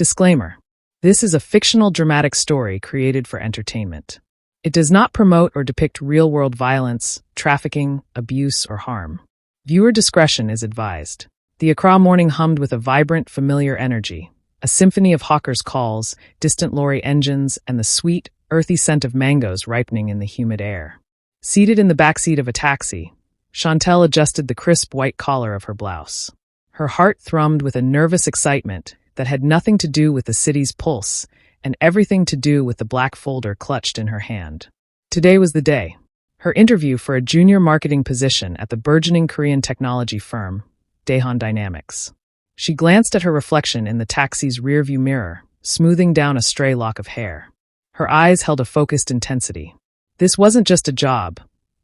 Disclaimer. This is a fictional dramatic story created for entertainment. It does not promote or depict real-world violence, trafficking, abuse, or harm. Viewer discretion is advised. The Accra morning hummed with a vibrant, familiar energy, a symphony of hawkers' calls, distant lorry engines, and the sweet, earthy scent of mangoes ripening in the humid air. Seated in the backseat of a taxi, Shantel adjusted the crisp white collar of her blouse. Her heart thrummed with a nervous excitement that had nothing to do with the city's pulse and everything to do with the black folder clutched in her hand. Today was the day. Her interview for a junior marketing position at the burgeoning Korean technology firm, Daehan Dynamics. She glanced at her reflection in the taxi's rearview mirror, smoothing down a stray lock of hair. Her eyes held a focused intensity. This wasn't just a job.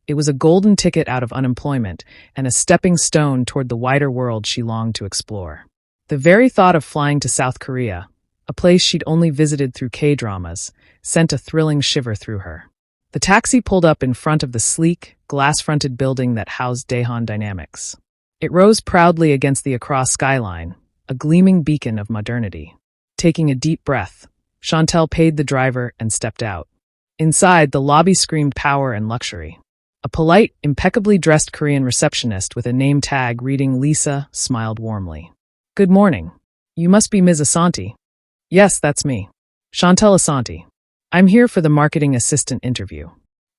It was a golden ticket out of unemployment and a stepping stone toward the wider world she longed to explore. The very thought of flying to South Korea, a place she'd only visited through K-dramas, sent a thrilling shiver through her. The taxi pulled up in front of the sleek, glass-fronted building that housed Daehan Dynamics. It rose proudly against the Accra skyline, a gleaming beacon of modernity. Taking a deep breath, Shantel paid the driver and stepped out. Inside, the lobby screamed power and luxury. A polite, impeccably dressed Korean receptionist with a name tag reading Lisa smiled warmly. "Good morning. You must be Ms. Asante." "Yes, that's me. Shantel Asante. I'm here for the marketing assistant interview."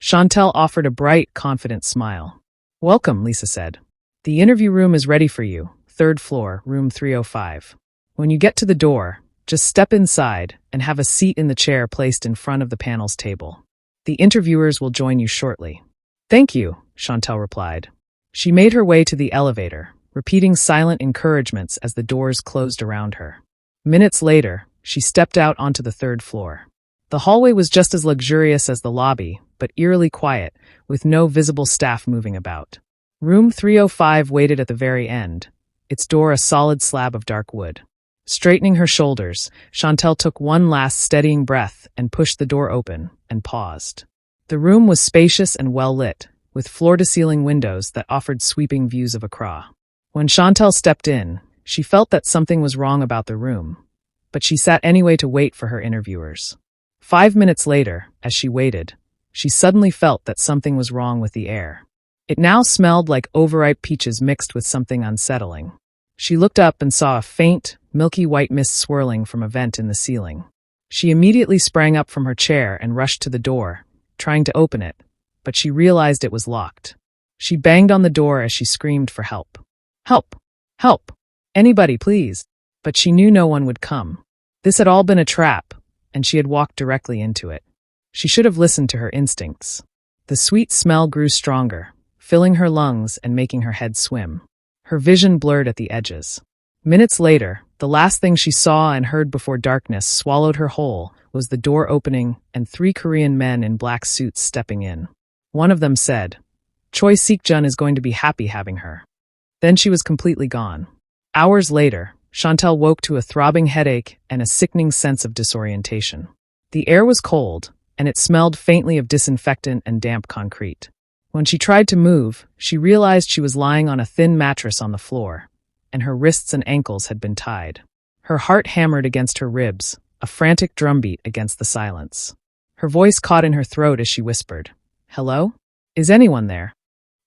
Shantel offered a bright, confident smile. "Welcome," Lisa said. "The interview room is ready for you, 3rd floor, room 305. When you get to the door, just step inside and have a seat in the chair placed in front of the panel's table. The interviewers will join you shortly." "Thank you," Shantel replied. She made her way to the elevator, repeating silent encouragements as the doors closed around her. Minutes later, she stepped out onto the 3rd floor. The hallway was just as luxurious as the lobby, but eerily quiet, with no visible staff moving about. Room 305 waited at the very end, its door a solid slab of dark wood. Straightening her shoulders, Shantel took one last steadying breath and pushed the door open and paused. The room was spacious and well-lit, with floor-to-ceiling windows that offered sweeping views of Accra. When Shantel stepped in, she felt that something was wrong about the room, but she sat anyway to wait for her interviewers. 5 minutes later, as she waited, she suddenly felt that something was wrong with the air. It now smelled like overripe peaches mixed with something unsettling. She looked up and saw a faint, milky white mist swirling from a vent in the ceiling. She immediately sprang up from her chair and rushed to the door, trying to open it, but she realized it was locked. She banged on the door as she screamed for help. "Help! Help! Anybody, please!" But she knew no one would come. This had all been a trap, and she had walked directly into it. She should have listened to her instincts. The sweet smell grew stronger, filling her lungs and making her head swim. Her vision blurred at the edges. Minutes later, the last thing she saw and heard before darkness swallowed her whole was the door opening and 3 Korean men in black suits stepping in. One of them said, "Choi Sik-jun is going to be happy having her." Then she was completely gone. Hours later, Shantel woke to a throbbing headache and a sickening sense of disorientation. The air was cold, and it smelled faintly of disinfectant and damp concrete. When she tried to move, she realized she was lying on a thin mattress on the floor, and her wrists and ankles had been tied. Her heart hammered against her ribs, a frantic drumbeat against the silence. Her voice caught in her throat as she whispered, "Hello? Is anyone there?"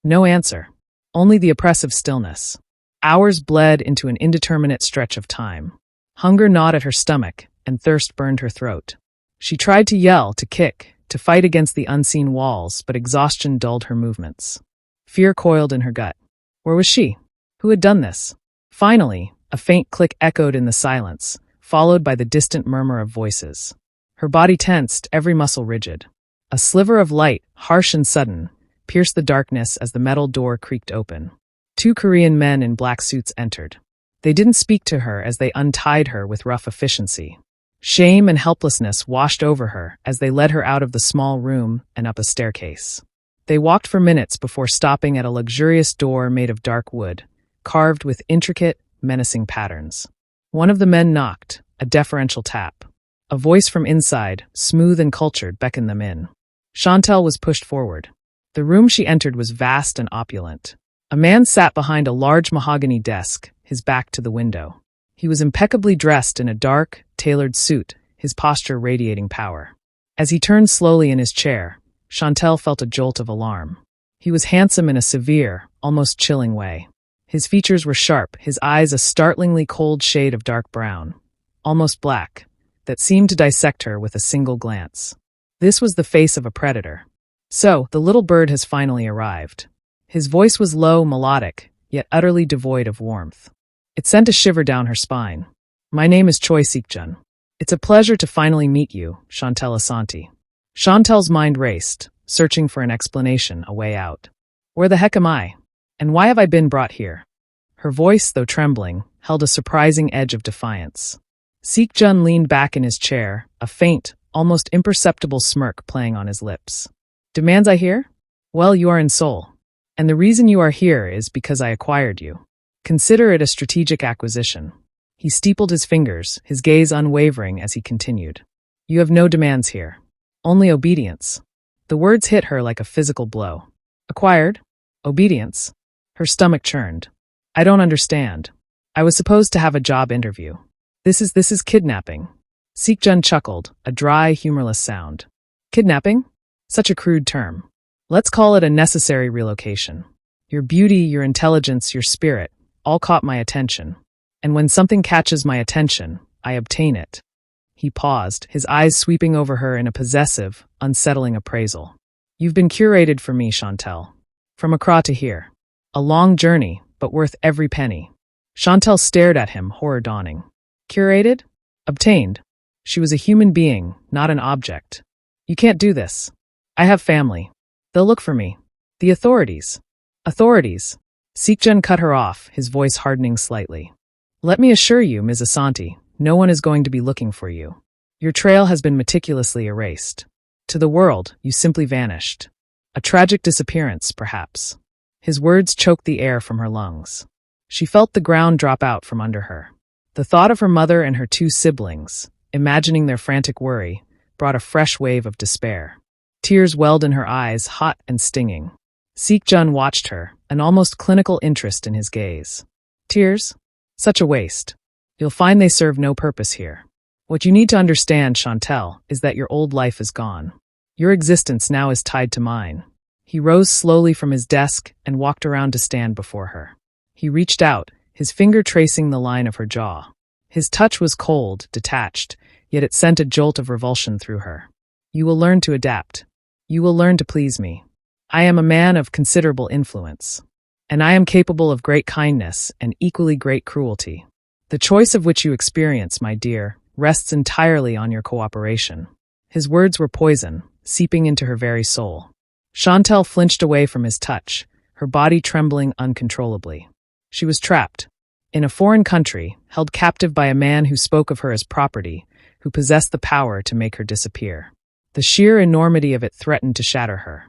No answer. Only the oppressive stillness. Hours bled into an indeterminate stretch of time. Hunger gnawed at her stomach, and thirst burned her throat. She tried to yell, to kick, to fight against the unseen walls, but exhaustion dulled her movements. Fear coiled in her gut. Where was she? Who had done this? Finally, a faint click echoed in the silence, followed by the distant murmur of voices. Her body tensed, every muscle rigid. A sliver of light, harsh and sudden, pierced the darkness as the metal door creaked open. 2 Korean men in black suits entered. They didn't speak to her as they untied her with rough efficiency. Shame and helplessness washed over her as they led her out of the small room and up a staircase. They walked for minutes before stopping at a luxurious door made of dark wood, carved with intricate, menacing patterns. One of the men knocked, a deferential tap. A voice from inside, smooth and cultured, beckoned them in. Shantel was pushed forward. The room she entered was vast and opulent. A man sat behind a large mahogany desk, his back to the window. He was impeccably dressed in a dark, tailored suit, his posture radiating power. As he turned slowly in his chair, Shantel felt a jolt of alarm. He was handsome in a severe, almost chilling way. His features were sharp, his eyes a startlingly cold shade of dark brown, almost black, that seemed to dissect her with a single glance. This was the face of a predator. So, the little bird has finally arrived. His voice was low, melodic, yet utterly devoid of warmth. It sent a shiver down her spine. My name is Choi Seok-jun. It's a pleasure to finally meet you, Shantel Asanti. Shantel's mind raced, searching for an explanation, a way out. Where the heck am I? And why have I been brought here? Her voice, though trembling, held a surprising edge of defiance. Seok-jun leaned back in his chair, a faint, almost imperceptible smirk playing on his lips. Demands I hear? Well, you are in Seoul. And the reason you are here is because I acquired you. Consider it a strategic acquisition. He steepled his fingers, his gaze unwavering as he continued. You have no demands here. Only obedience. The words hit her like a physical blow. Acquired? Obedience? Her stomach churned. I don't understand. I was supposed to have a job interview. This is kidnapping. Seok-jun chuckled, a dry, humorless sound. Kidnapping? Such a crude term. Let's call it a necessary relocation. Your beauty, your intelligence, your spirit, all caught my attention. And when something catches my attention, I obtain it. He paused, his eyes sweeping over her in a possessive, unsettling appraisal. You've been curated for me, Shantel. From Accra to here. A long journey, but worth every penny. Shantel stared at him, horror dawning. Curated? Obtained. She was a human being, not an object. You can't do this. I have family. They'll look for me. The authorities. Authorities. Seok-jun cut her off, his voice hardening slightly. Let me assure you, Ms. Asanti, no one is going to be looking for you. Your trail has been meticulously erased. To the world, you simply vanished. A tragic disappearance, perhaps. His words choked the air from her lungs. She felt the ground drop out from under her. The thought of her mother and her two siblings, imagining their frantic worry, brought a fresh wave of despair. Tears welled in her eyes, hot and stinging. Seok-jun watched her, an almost clinical interest in his gaze. Tears? Such a waste. You'll find they serve no purpose here. What you need to understand, Shantel, is that your old life is gone. Your existence now is tied to mine. He rose slowly from his desk and walked around to stand before her. He reached out, his finger tracing the line of her jaw. His touch was cold, detached, yet it sent a jolt of revulsion through her. You will learn to adapt. You will learn to please me. I am a man of considerable influence. And I am capable of great kindness and equally great cruelty. The choice of which you experience, my dear, rests entirely on your cooperation. His words were poison, seeping into her very soul. Shantel flinched away from his touch, her body trembling uncontrollably. She was trapped. In a foreign country, held captive by a man who spoke of her as property, who possessed the power to make her disappear. The sheer enormity of it threatened to shatter her.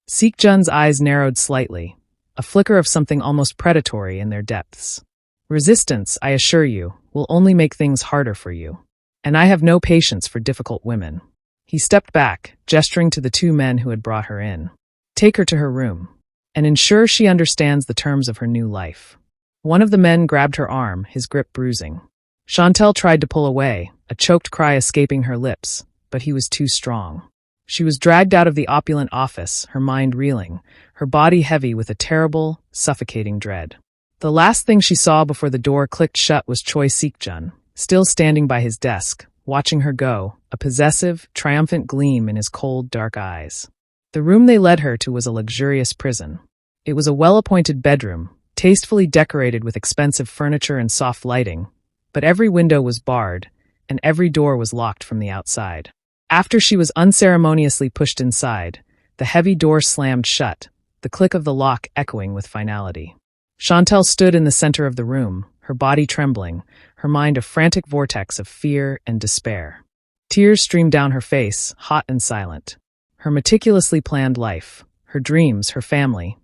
Seok-jun's eyes narrowed slightly, a flicker of something almost predatory in their depths. Resistance, I assure you, will only make things harder for you. And I have no patience for difficult women. He stepped back, gesturing to the two men who had brought her in. Take her to her room, and ensure she understands the terms of her new life. One of the men grabbed her arm, his grip bruising. Shantel tried to pull away, a choked cry escaping her lips, but he was too strong. She was dragged out of the opulent office, her mind reeling, her body heavy with a terrible, suffocating dread. The last thing she saw before the door clicked shut was Choi Seok-jun, still standing by his desk, watching her go, a possessive, triumphant gleam in his cold, dark eyes. The room they led her to was a luxurious prison. It was a well-appointed bedroom, tastefully decorated with expensive furniture and soft lighting, but every window was barred, and every door was locked from the outside. After she was unceremoniously pushed inside, the heavy door slammed shut, the click of the lock echoing with finality. Shantel stood in the center of the room, her body trembling, her mind a frantic vortex of fear and despair. Tears streamed down her face, hot and silent. Her meticulously planned life, her dreams, her family,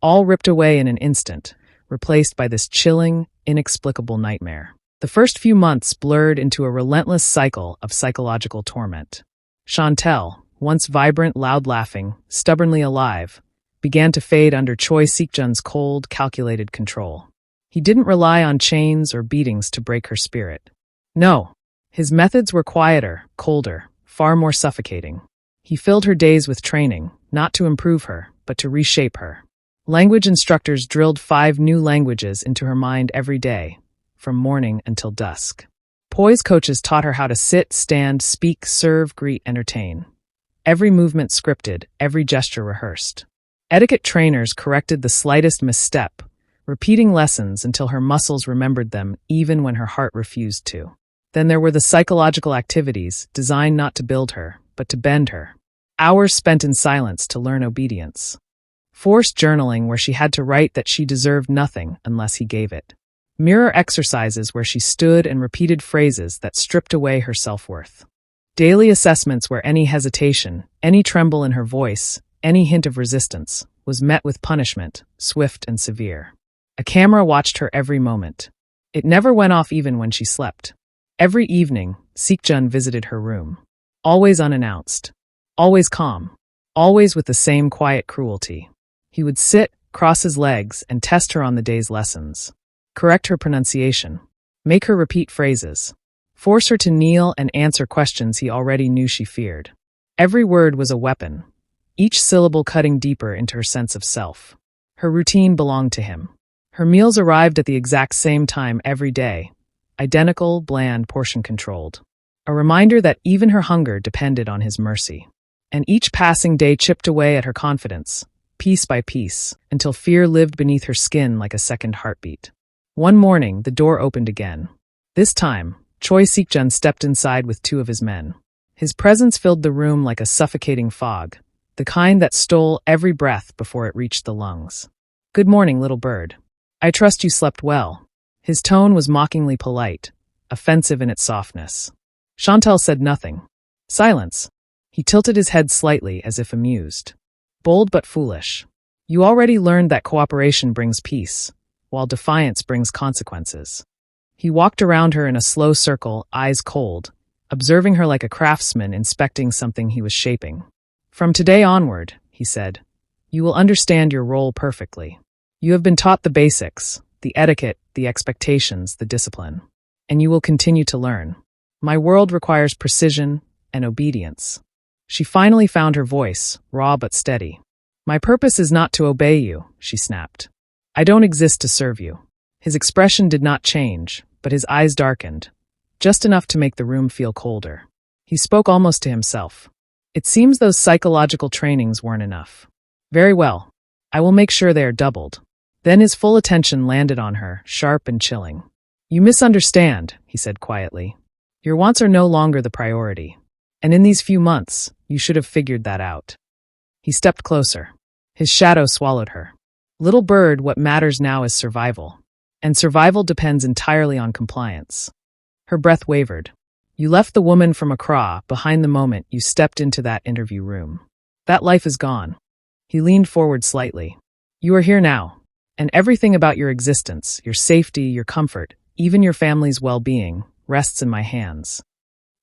all ripped away in an instant, replaced by this chilling, inexplicable nightmare. The first few months blurred into a relentless cycle of psychological torment. Shantel, once vibrant, loud-laughing, stubbornly alive, began to fade under Choi Seok-jun's cold, calculated control. He didn't rely on chains or beatings to break her spirit. No, His methods were quieter, colder, far more suffocating. He filled her days with training, not to improve her, but to reshape her. Language instructors drilled 5 new languages into her mind every day, from morning until dusk. Poise coaches taught her how to sit, stand, speak, serve, greet, entertain. Every movement scripted, every gesture rehearsed. Etiquette trainers corrected the slightest misstep, repeating lessons until her muscles remembered them even when her heart refused to. Then there were the psychological activities, designed not to build her, but to bend her. Hours spent in silence to learn obedience. Forced journaling where she had to write that she deserved nothing unless he gave it. Mirror exercises where she stood and repeated phrases that stripped away her self-worth. Daily assessments where any hesitation, any tremble in her voice, any hint of resistance, was met with punishment, swift and severe. A camera watched her every moment. It never went off even when she slept. Every evening, Seekjun visited her room. Always unannounced. Always calm. Always with the same quiet cruelty. He would sit, cross his legs, and test her on the day's lessons. Correct her pronunciation. Make her repeat phrases. Force her to kneel and answer questions he already knew she feared. Every word was a weapon, each syllable cutting deeper into her sense of self. Her routine belonged to him. Her meals arrived at the exact same time every day, identical, bland, portion-controlled. A reminder that even her hunger depended on his mercy. And each passing day chipped away at her confidence, piece by piece, until fear lived beneath her skin like a second heartbeat. One morning, the door opened again. This time, Choi Seekjun stepped inside with 2 of his men. His presence filled the room like a suffocating fog, the kind that stole every breath before it reached the lungs. "Good morning, little bird. I trust you slept well." His tone was mockingly polite, offensive in its softness. Shantel said nothing. Silence. He tilted his head slightly as if amused. Bold but foolish. "You already learned that cooperation brings peace, while defiance brings consequences." He walked around her in a slow circle, eyes cold, observing her like a craftsman inspecting something he was shaping. "From today onward," he said, "you will understand your role perfectly. You have been taught the basics, the etiquette, the expectations, the discipline. And you will continue to learn. My world requires precision and obedience." She finally found her voice, raw but steady. "My purpose is not to obey you," she snapped. "I don't exist to serve you." His expression did not change, but his eyes darkened, just enough to make the room feel colder. He spoke almost to himself. "It seems those psychological trainings weren't enough. Very well. I will make sure they are doubled." Then his full attention landed on her, sharp and chilling. "You misunderstand," he said quietly. "Your wants are no longer the priority. And in these few months, you should have figured that out." He stepped closer. His shadow swallowed her. "Little bird, what matters now is survival. And survival depends entirely on compliance." Her breath wavered. "You left the woman from Accra behind the moment you stepped into that interview room. That life is gone." He leaned forward slightly. "You are here now. And everything about your existence, your safety, your comfort, even your family's well-being, rests in my hands."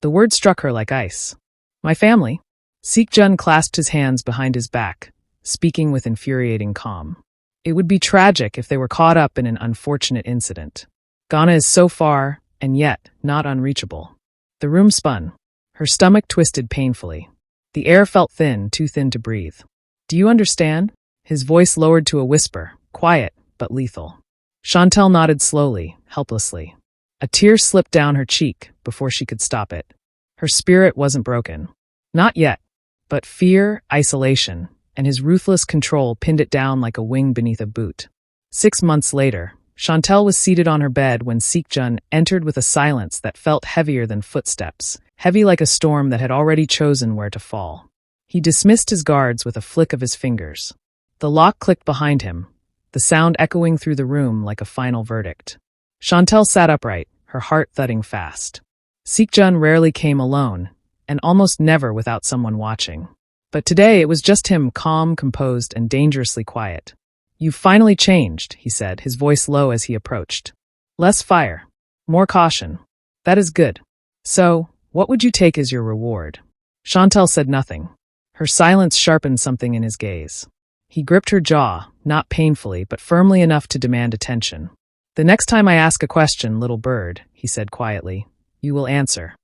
The word struck her like ice. "My family?" Seekjun clasped his hands behind his back, speaking with infuriating calm. "It would be tragic if they were caught up in an unfortunate incident. Ghana is so far, and yet not unreachable." The room spun. Her stomach twisted painfully. The air felt thin, too thin to breathe. "Do you understand?" His voice lowered to a whisper, quiet but lethal. Shantel nodded slowly, helplessly. A tear slipped down her cheek before she could stop it. Her spirit wasn't broken. Not yet. But fear, isolation, and his ruthless control pinned it down like a wing beneath a boot. 6 months later, Shantel was seated on her bed when Seekjun entered with a silence that felt heavier than footsteps, heavy like a storm that had already chosen where to fall. He dismissed his guards with a flick of his fingers. The lock clicked behind him, the sound echoing through the room like a final verdict. Shantel sat upright, her heart thudding fast. Seekjun rarely came alone, and almost never without someone watching. But today it was just him, calm, composed, and dangerously quiet. "You've finally changed," he said, his voice low as he approached. "Less fire. More caution. That is good. So, what would you take as your reward?" Shantel said nothing. Her silence sharpened something in his gaze. He gripped her jaw, not painfully, but firmly enough to demand attention. "The next time I ask a question, little bird," he said quietly, "you will answer."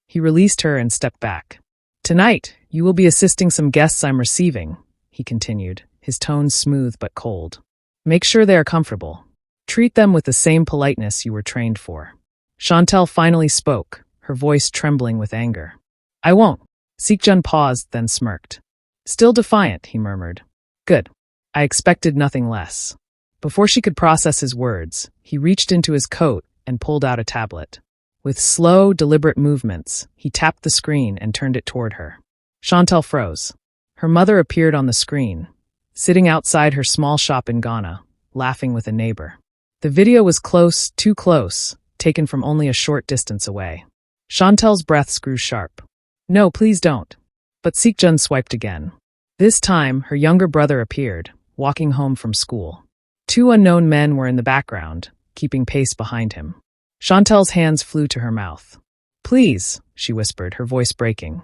He released her and stepped back. "Tonight, you will be assisting some guests I'm receiving," he continued, his tone smooth but cold. "Make sure they are comfortable. Treat them with the same politeness you were trained for." Shantel finally spoke, her voice trembling with anger. "I won't." Seekjun paused, then smirked. "Still defiant," he murmured. "Good. I expected nothing less." Before she could process his words, he reached into his coat and pulled out a tablet. With slow, deliberate movements, he tapped the screen and turned it toward her. Shantel froze. Her mother appeared on the screen, sitting outside her small shop in Ghana, laughing with a neighbor. The video was close, too close, taken from only a short distance away. Shantel's breaths grew sharp. "No, please don't." But Seekjun swiped again. This time, her younger brother appeared, walking home from school. Two unknown men were in the background, keeping pace behind him. Shantel's hands flew to her mouth. "Please," she whispered, her voice breaking.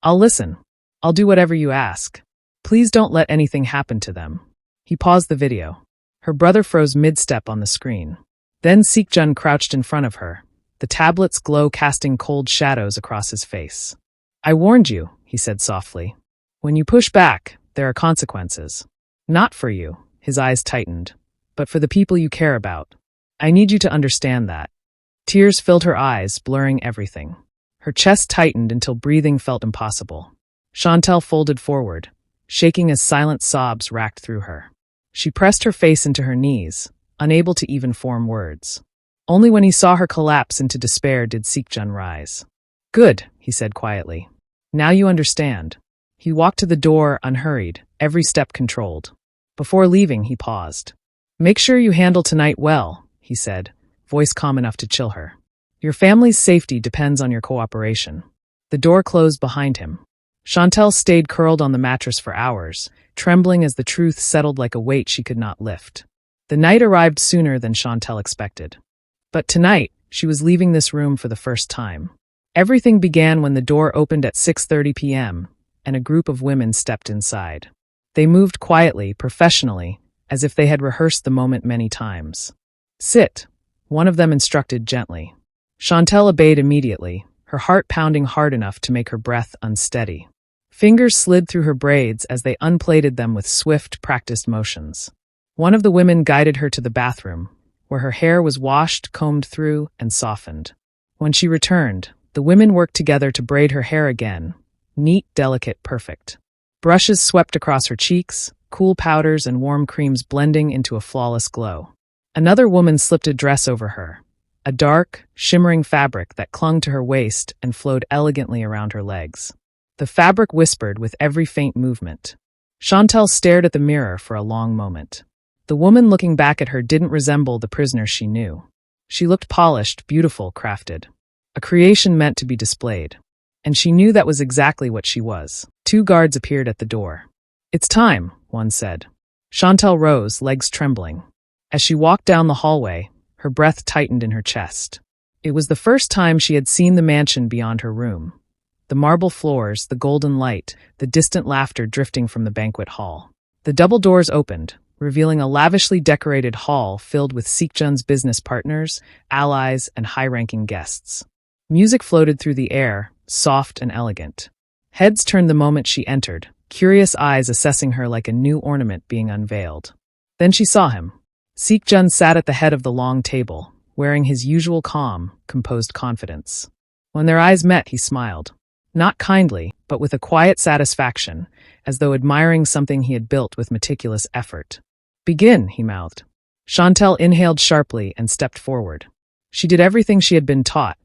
"I'll listen. I'll do whatever you ask. Please don't let anything happen to them." He paused the video. Her brother froze mid-step on the screen. Then Seekjun crouched in front of her, the tablet's glow casting cold shadows across his face. "I warned you," he said softly. "When you push back, there are consequences. Not for you," his eyes tightened, "but for the people you care about. I need you to understand that." Tears filled her eyes, blurring everything. Her chest tightened until breathing felt impossible. Shantel folded forward, shaking as silent sobs racked through her. She pressed her face into her knees, unable to even form words. Only when he saw her collapse into despair did Seekjun rise. "Good," he said quietly. "Now you understand." He walked to the door, unhurried, every step controlled. Before leaving, he paused. "Make sure you handle tonight well," he said, voice calm enough to chill her. "Your family's safety depends on your cooperation." The door closed behind him. Shantel stayed curled on the mattress for hours, trembling as the truth settled like a weight she could not lift. The night arrived sooner than Shantel expected. But tonight, she was leaving this room for the first time. Everything began when the door opened at 6:30 p.m., and a group of women stepped inside. They moved quietly, professionally, as if they had rehearsed the moment many times. "Sit," one of them instructed gently. Shantel obeyed immediately, her heart pounding hard enough to make her breath unsteady. Fingers slid through her braids as they unplaited them with swift, practiced motions. One of the women guided her to the bathroom, where her hair was washed, combed through, and softened. When she returned, the women worked together to braid her hair again, neat, delicate, perfect. Brushes swept across her cheeks, cool powders and warm creams blending into a flawless glow. Another woman slipped a dress over her, a dark, shimmering fabric that clung to her waist and flowed elegantly around her legs. The fabric whispered with every faint movement. Shantel stared at the mirror for a long moment. The woman looking back at her didn't resemble the prisoner she knew. She looked polished, beautiful, crafted. A creation meant to be displayed. And she knew that was exactly what she was. Two guards appeared at the door. "It's time," one said. Shantel rose, legs trembling. As she walked down the hallway, her breath tightened in her chest. It was the first time she had seen the mansion beyond her room. The marble floors, the golden light, the distant laughter drifting from the banquet hall. The double doors opened, revealing a lavishly decorated hall filled with Seekjun's business partners, allies, and high-ranking guests. Music floated through the air, soft and elegant. Heads turned the moment she entered, curious eyes assessing her like a new ornament being unveiled. Then she saw him. Seekjun sat at the head of the long table, wearing his usual calm, composed confidence. When their eyes met, he smiled. Not kindly, but with a quiet satisfaction, as though admiring something he had built with meticulous effort. "Begin," he mouthed. Shantel inhaled sharply and stepped forward. She did everything she had been taught.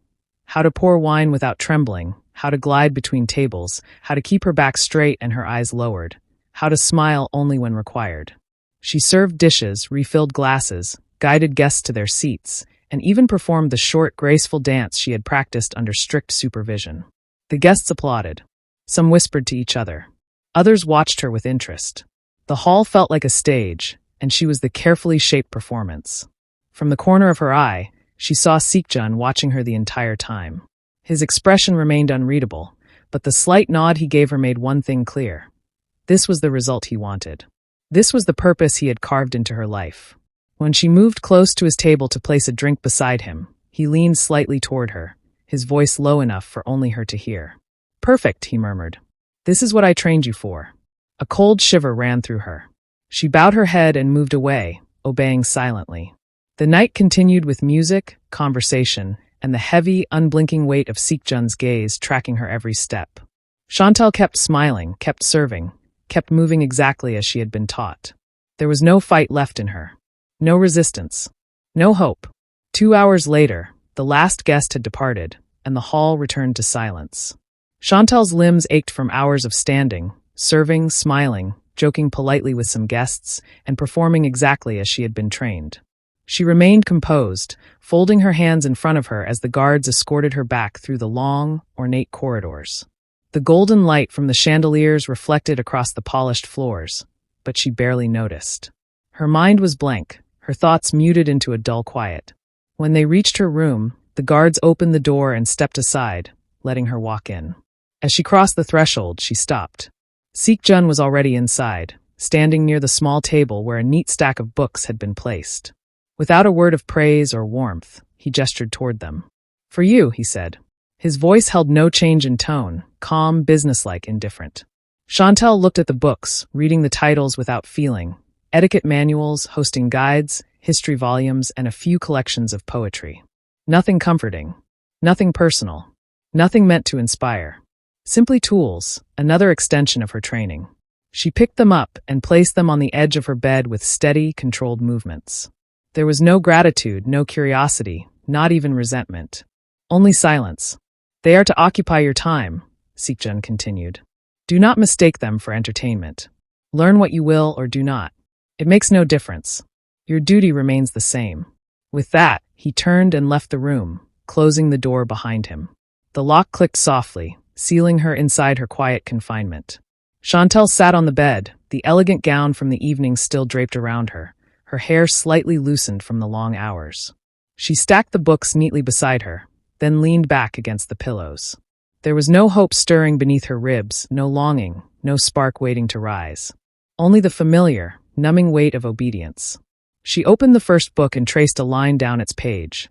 How to pour wine without trembling, how to glide between tables, how to keep her back straight and her eyes lowered, how to smile only when required. She served dishes, refilled glasses, guided guests to their seats, and even performed the short, graceful dance she had practiced under strict supervision. The guests applauded. Some whispered to each other. Others watched her with interest. The hall felt like a stage, and she was the carefully shaped performance. From the corner of her eye, she saw Seekjun watching her the entire time. His expression remained unreadable, but the slight nod he gave her made one thing clear. This was the result he wanted. This was the purpose he had carved into her life. When she moved close to his table to place a drink beside him, he leaned slightly toward her, his voice low enough for only her to hear. "Perfect," he murmured. "This is what I trained you for." A cold shiver ran through her. She bowed her head and moved away, obeying silently. The night continued with music, conversation, and the heavy, unblinking weight of Seekjun's gaze tracking her every step. Shantel kept smiling, kept serving, kept moving exactly as she had been taught. There was no fight left in her. No resistance. No hope. 2 hours later, the last guest had departed, and the hall returned to silence. Shantel's limbs ached from hours of standing, serving, smiling, joking politely with some guests, and performing exactly as she had been trained. She remained composed, folding her hands in front of her as the guards escorted her back through the long, ornate corridors. The golden light from the chandeliers reflected across the polished floors, but she barely noticed. Her mind was blank, her thoughts muted into a dull quiet. When they reached her room, the guards opened the door and stepped aside, letting her walk in. As she crossed the threshold, she stopped. Seekjun was already inside, standing near the small table where a neat stack of books had been placed. Without a word of praise or warmth, he gestured toward them. "For you," he said. His voice held no change in tone, calm, businesslike, indifferent. Shantel looked at the books, reading the titles without feeling. Etiquette manuals, hosting guides, history volumes, and a few collections of poetry. Nothing comforting. Nothing personal. Nothing meant to inspire. Simply tools, another extension of her training. She picked them up and placed them on the edge of her bed with steady, controlled movements. There was no gratitude, no curiosity, not even resentment. Only silence. "They are to occupy your time," Seekjun continued. "Do not mistake them for entertainment. Learn what you will or do not. It makes no difference. Your duty remains the same." With that, he turned and left the room, closing the door behind him. The lock clicked softly, sealing her inside her quiet confinement. Shantel sat on the bed, the elegant gown from the evening still draped around her hair slightly loosened from the long hours. She stacked the books neatly beside her, then leaned back against the pillows. There was no hope stirring beneath her ribs, no longing, no spark waiting to rise. Only the familiar, numbing weight of obedience. She opened the first book and traced a line down its page.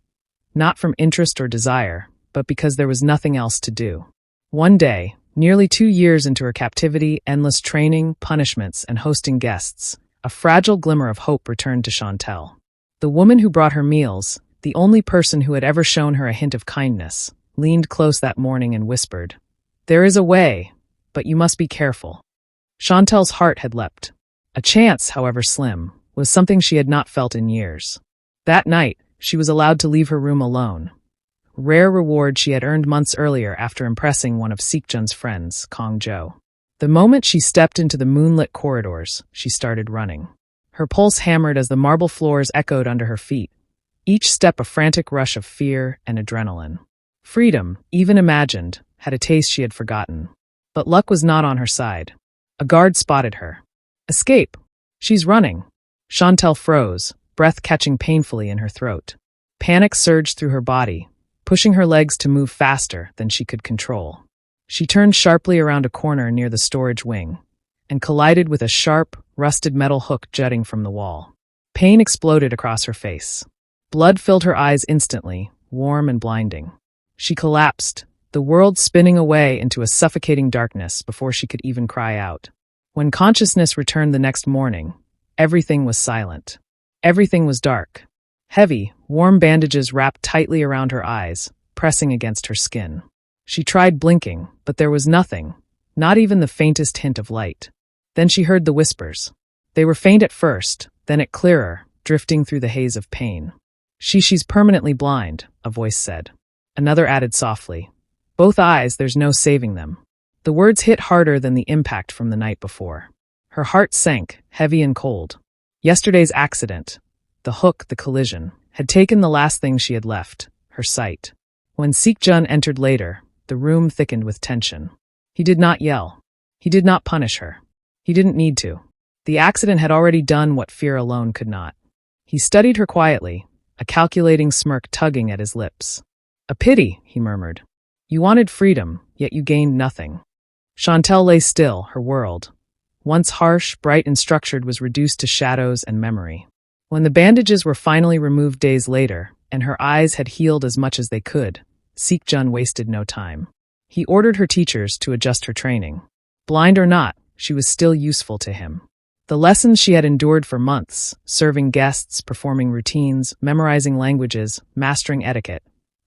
Not from interest or desire, but because there was nothing else to do. One day, nearly 2 years into her captivity, endless training, punishments, and hosting guests, a fragile glimmer of hope returned to Shantel. The woman who brought her meals, the only person who had ever shown her a hint of kindness, leaned close that morning and whispered, "There is a way, but you must be careful." Shantel's heart had leapt. A chance, however slim, was something she had not felt in years. That night, she was allowed to leave her room alone. Rare reward she had earned months earlier after impressing one of Seekjun's friends, Kong Jo. The moment she stepped into the moonlit corridors, she started running. Her pulse hammered as the marble floors echoed under her feet, each step a frantic rush of fear and adrenaline. Freedom, even imagined, had a taste she had forgotten. But luck was not on her side. A guard spotted her. "Escape! She's running!" Shantel froze, breath catching painfully in her throat. Panic surged through her body, pushing her legs to move faster than she could control. She turned sharply around a corner near the storage wing and collided with a sharp, rusted metal hook jutting from the wall. Pain exploded across her face. Blood filled her eyes instantly, warm and blinding. She collapsed, the world spinning away into a suffocating darkness before she could even cry out. When consciousness returned the next morning, everything was silent. Everything was dark. Heavy, warm bandages wrapped tightly around her eyes, pressing against her skin. She tried blinking, but there was nothing, not even the faintest hint of light. Then she heard the whispers. They were faint at first, then it clearer, drifting through the haze of pain. "She's permanently blind," a voice said. Another added softly, "Both eyes, there's no saving them." The words hit harder than the impact from the night before. Her heart sank, heavy and cold. Yesterday's accident, the hook, the collision, had taken the last thing she had left, her sight. When Seekjun entered later, the room thickened with tension. He did not yell. He did not punish her. He didn't need to. The accident had already done what fear alone could not. He studied her quietly, a calculating smirk tugging at his lips. "A pity," he murmured. "You wanted freedom, yet you gained nothing." Shantel lay still, her world, once harsh, bright, and structured, was reduced to shadows and memory. When the bandages were finally removed days later, and her eyes had healed as much as they could, Seek-jun wasted no time. He ordered her teachers to adjust her training. Blind or not, she was still useful to him. The lessons she had endured for months, serving guests, performing routines, memorizing languages, mastering etiquette,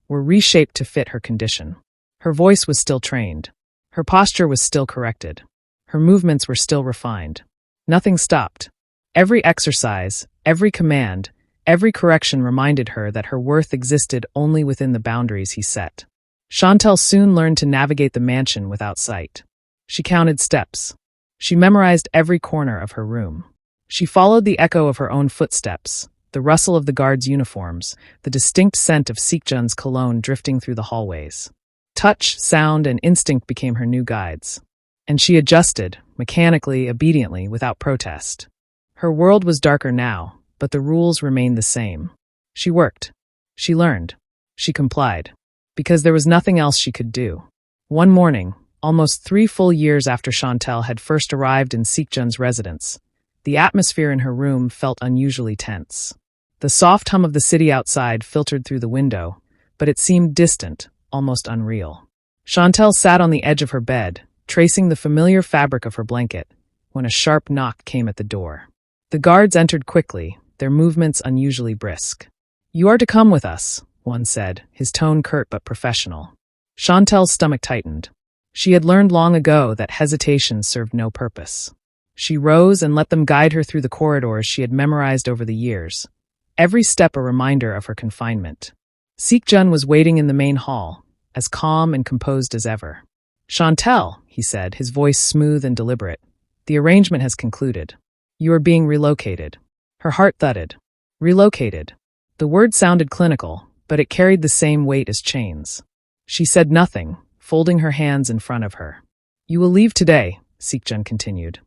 were reshaped to fit her condition. Her voice was still trained. Her posture was still corrected. Her movements were still refined. Nothing stopped. Every exercise, every command, every correction reminded her that her worth existed only within the boundaries he set. Shantel soon learned to navigate the mansion without sight. She counted steps. She memorized every corner of her room. She followed the echo of her own footsteps, the rustle of the guards' uniforms, the distinct scent of Seek-jun's cologne drifting through the hallways. Touch, sound, and instinct became her new guides. And she adjusted, mechanically, obediently, without protest. Her world was darker now, but the rules remained the same. She worked. She learned. She complied. Because there was nothing else she could do. One morning, almost 3 full years after Shantel had first arrived in Seek-jun's residence, the atmosphere in her room felt unusually tense. The soft hum of the city outside filtered through the window, but it seemed distant, almost unreal. Shantel sat on the edge of her bed, tracing the familiar fabric of her blanket, when a sharp knock came at the door. The guards entered quickly, their movements unusually brisk. "You are to come with us," one said, his tone curt but professional. Shantel's stomach tightened. She had learned long ago that hesitation served no purpose. She rose and let them guide her through the corridors she had memorized over the years, every step a reminder of her confinement. Seek-jun was waiting in the main hall, as calm and composed as ever. "Shantel," he said, his voice smooth and deliberate, "the arrangement has concluded. You are being relocated." Her heart thudded. Relocated. The word sounded clinical, but it carried the same weight as chains. She said nothing, folding her hands in front of her. "You will leave today," Seek-jun continued.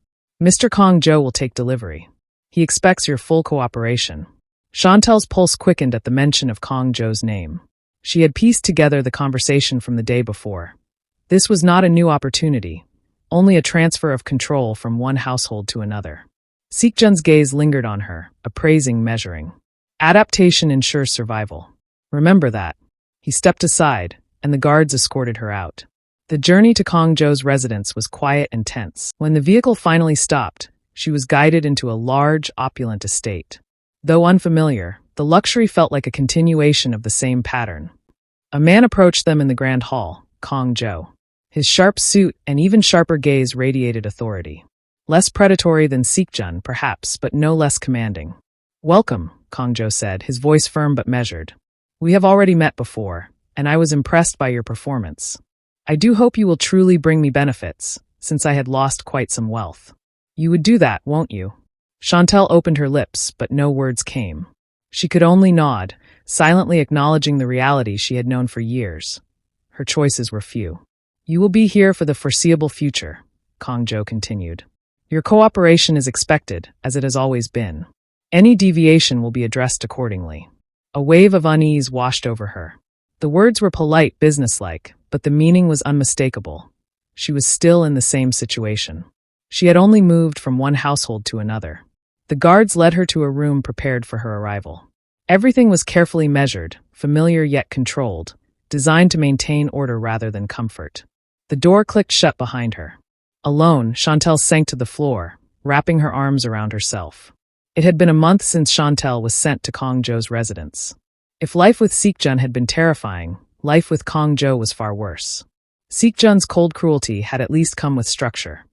"Mr. Kong-jo will take delivery. He expects your full cooperation." Shantel's pulse quickened at the mention of Kong-jo's name. She had pieced together the conversation from the day before. This was not a new opportunity, only a transfer of control from one household to another. Seek-jun's gaze lingered on her, appraising, measuring. Adaptation ensures survival. Remember that. He stepped aside, and the guards escorted her out. The journey to Kong-jo's residence was quiet and tense. When the vehicle finally stopped, she was guided into a large, opulent estate. Though unfamiliar, the luxury felt like a continuation of the same pattern. A man approached them in the grand hall, Kong-jo. His sharp suit and even sharper gaze radiated authority. Less predatory than Seek-jun, perhaps, but no less commanding. "Welcome," Kong-jo said, his voice firm but measured. "We have already met before, and I was impressed by your performance. I do hope you will truly bring me benefits, since I had lost quite some wealth. You would do that, won't you?" Shantel opened her lips, but no words came. She could only nod, silently acknowledging the reality she had known for years. Her choices were few. "You will be here for the foreseeable future," Kong-jo continued. "Your cooperation is expected, as it has always been. Any deviation will be addressed accordingly." A wave of unease washed over her. The words were polite, businesslike, but the meaning was unmistakable. She was still in the same situation. She had only moved from one household to another. The guards led her to a room prepared for her arrival. Everything was carefully measured, familiar yet controlled, designed to maintain order rather than comfort. The door clicked shut behind her. Alone, Shantel sank to the floor, wrapping her arms around herself. It had been a month since Shantel was sent to Kong-jo's residence. If life with Seek-jun had been terrifying, life with Kong-jo was far worse. Seek-jun's cold cruelty had at least come with structure.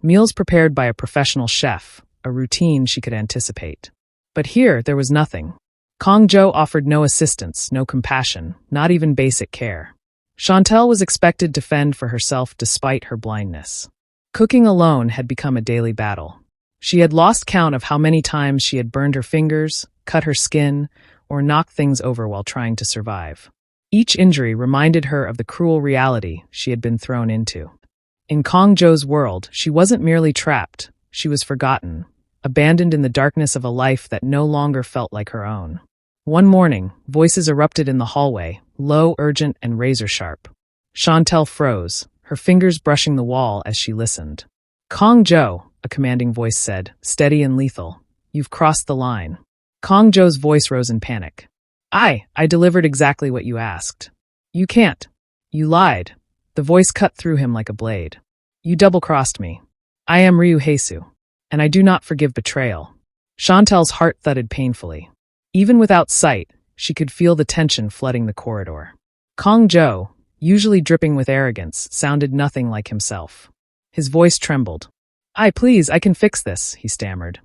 Meals prepared by a professional chef, a routine she could anticipate. But here, there was nothing. Kong-jo offered no assistance, no compassion, not even basic care. Shantel was expected to fend for herself despite her blindness. Cooking alone had become a daily battle. She had lost count of how many times she had burned her fingers, cut her skin, or knocked things over while trying to survive. Each injury reminded her of the cruel reality she had been thrown into. In Kong-jo's world, she wasn't merely trapped, she was forgotten, abandoned in the darkness of a life that no longer felt like her own. One morning, voices erupted in the hallway, low, urgent, and razor-sharp. Shantel froze, her fingers brushing the wall as she listened. "Kong-jo," a commanding voice said, steady and lethal. "You've crossed the line." Kong-jo's voice rose in panic. I delivered exactly what you asked." You can't. You lied. The voice cut through him like a blade. You double-crossed me. I am Ryu Haesoo, and I do not forgive betrayal. Shantel's heart thudded painfully. Even without sight, she could feel the tension flooding the corridor. Kong Zhou, usually dripping with arrogance, sounded nothing like himself. His voice trembled. Please, I can fix this, he stammered.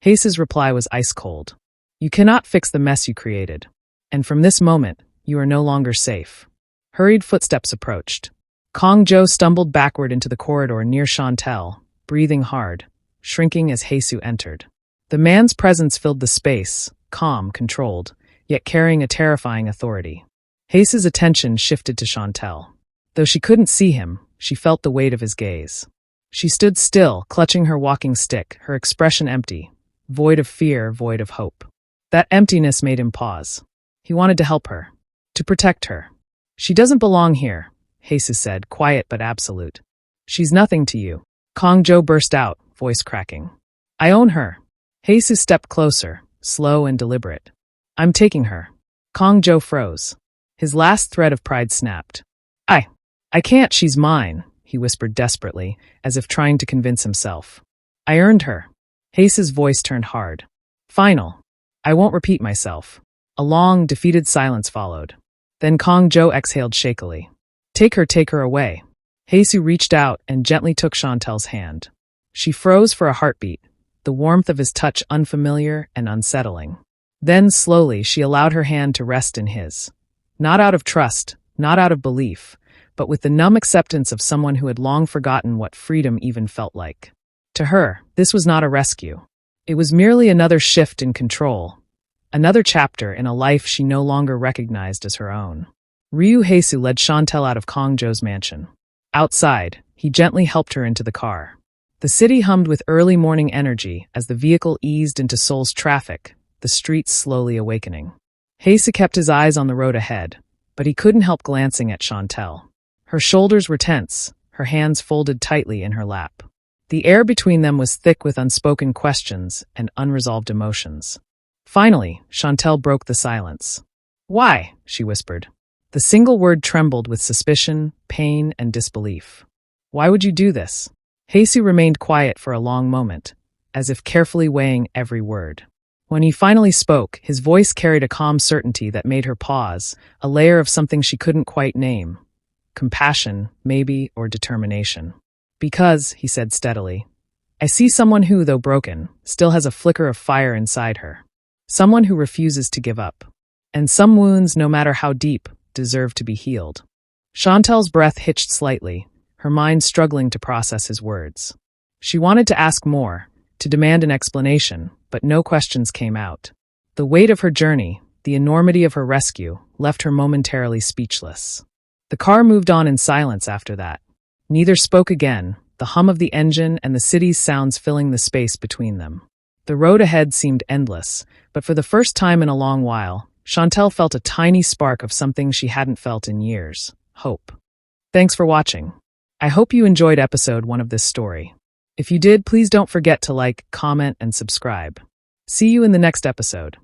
Haesoo's reply was ice-cold. You cannot fix the mess you created. And from this moment, you are no longer safe. Hurried footsteps approached. Kong Zhou stumbled backward into the corridor near Shantel, breathing hard, shrinking as Haesoo entered. The man's presence filled the space, calm, controlled, yet carrying a terrifying authority. Haesoo's attention shifted to Shantel. Though she couldn't see him, she felt the weight of his gaze. She stood still, clutching her walking stick, her expression empty, void of fear, void of hope. That emptiness made him pause. He wanted to help her, to protect her. She doesn't belong here, Haesoo said, quiet but absolute. She's nothing to you. Kong Zhou burst out, voice cracking. I own her. Haesoo stepped closer, slow and deliberate. I'm taking her. Kong Zhou froze. His last thread of pride snapped. I can't, she's mine, he whispered desperately, as if trying to convince himself. I earned her. Haesoo's voice turned hard. Final. I won't repeat myself. A long, defeated silence followed. Then Kong Zhou exhaled shakily. Take her away. Haesoo reached out and gently took Shantel's hand. She froze for a heartbeat, the warmth of his touch unfamiliar and unsettling. Then, slowly, she allowed her hand to rest in his. Not out of trust, not out of belief, but with the numb acceptance of someone who had long forgotten what freedom even felt like. To her, this was not a rescue. It was merely another shift in control, another chapter in a life she no longer recognized as her own. Ryu Haesoo led Shantel out of Kong Zhou's mansion. Outside, he gently helped her into the car. The city hummed with early morning energy as the vehicle eased into Seoul's traffic, the streets slowly awakening. Haesoo kept his eyes on the road ahead, but he couldn't help glancing at Shantel. Her shoulders were tense, her hands folded tightly in her lap. The air between them was thick with unspoken questions and unresolved emotions. Finally, Shantel broke the silence. Why? She whispered. The single word trembled with suspicion, pain, and disbelief. Why would you do this? Haesoo remained quiet for a long moment, as if carefully weighing every word. When he finally spoke, his voice carried a calm certainty that made her pause, a layer of something she couldn't quite name. Compassion, maybe, or determination. Because, he said steadily, I see someone who, though broken, still has a flicker of fire inside her. Someone who refuses to give up. And some wounds, no matter how deep, deserve to be healed. Shantel's breath hitched slightly, her mind struggling to process his words. She wanted to ask more, to demand an explanation, but no questions came out. The weight of her journey, the enormity of her rescue, left her momentarily speechless. The car moved on in silence after that. Neither spoke again, the hum of the engine and the city's sounds filling the space between them. The road ahead seemed endless, but for the first time in a long while, Shantel felt a tiny spark of something she hadn't felt in years: hope. Thanks for watching. I hope you enjoyed episode 1 of this story. If you did, please don't forget to like, comment, and subscribe. See you in the next episode.